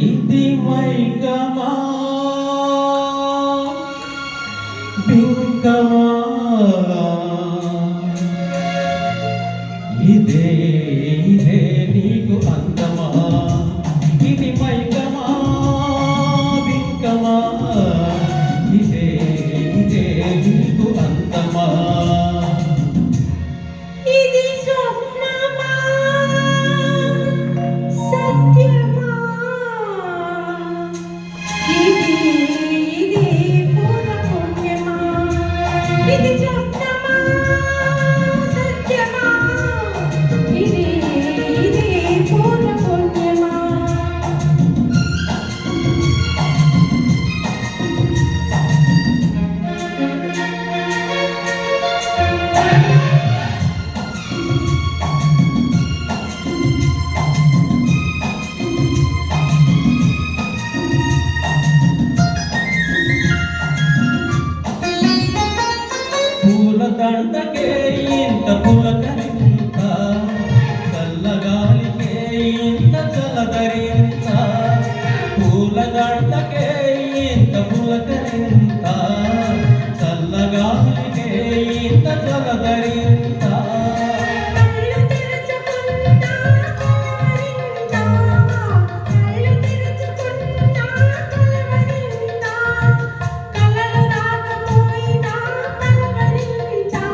ఇది మైకమా బింకమా ఇదే ఇదే నీకు అందమా ఇది మైకమా బింకమా ఇదే ఇదే నీకు అందమా ఇది స్వప్నమా సత్యమా ఇది ఇది పూర్ణ పుణ్యమా ఇది స్వప్నమా సత్యమా ఇది ఇది పూర్ణ పుణ్యమా దండకే ఇంత పులకరింత చల్లగాలికే ఇంత చలదరింత పూలదండకే ఇంత పులకరింత చల్లగాలికే ఇంత చలదరింత కళ్ళు తెరుచుకుంటా కలవరింతా కళ్ళు తెరుచుకుంటా కలవరింతా కలలు రాకపోయినా కలవరింతా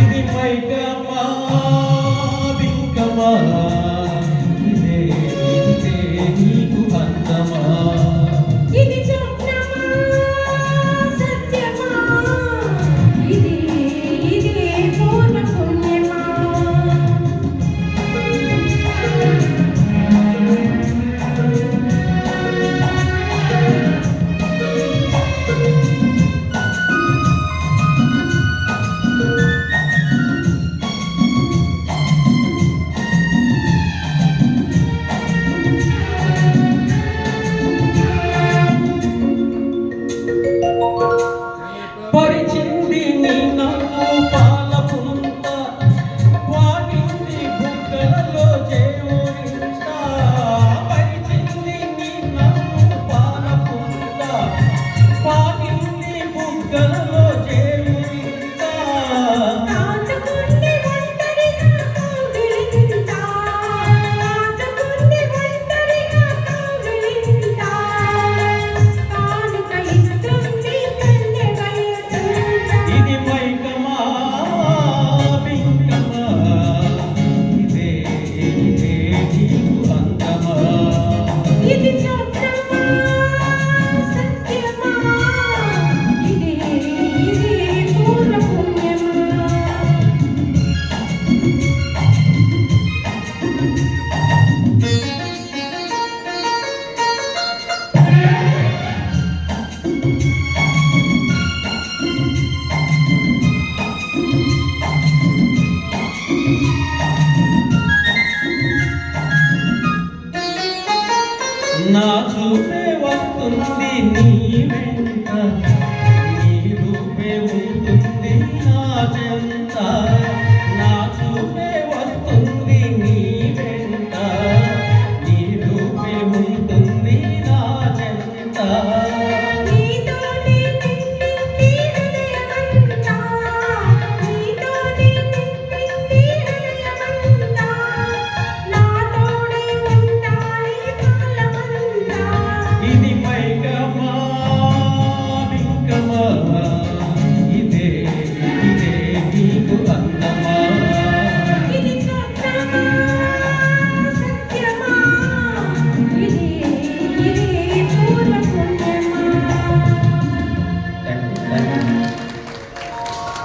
ఇది మైకమా బింకమా ఇదే ఇదే నీకు అందమా ఇది స్వప్నమా సత్యమా ఇది ఇది పూర్ణ పుణ్యమా పరిచింది నీ నవ్వు పాల పుంత వాగింది బుగ్గలలో చేయూరింత పరిచింది నీ నవ్వు పాల పుంత వాగింది బుగ్గలలో చేయూరింత నాటుకుంది ఒంటరిగా కౌగిలింతా నాటుకుంది ఒంటరిగా కౌగిలింతా కానుక ఇస్తుంది కన్నె వయసు ఇది మైకమా బింకమా ఇదే ఇదే నీకు అందమా ఇది స్వప్నమా సత్యమా ఇది ఇది పూర్ణ పుణ్యమా నా చూపే వస్తుంది నీ వెంట